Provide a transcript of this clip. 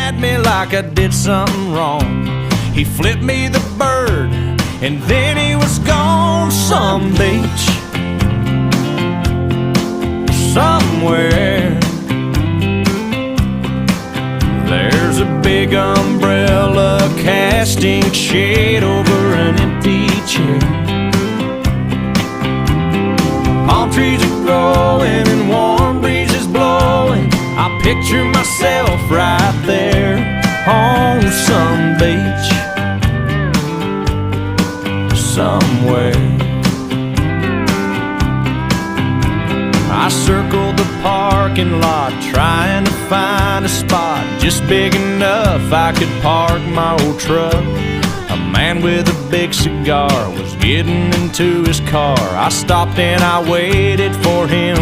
at me like I did something wrong. He flipped me the bird, and then he was gone. Some beach, somewhere. There's a big umbrella casting shade over an empty chair. Palm trees are growing and warm breezes blowing. I picture myself right there on some beach somewhere. I circled the parking lot trying to find a spot just big enough I could park my old truck. A man with a big cigar was getting into his car. I stopped and I waited for him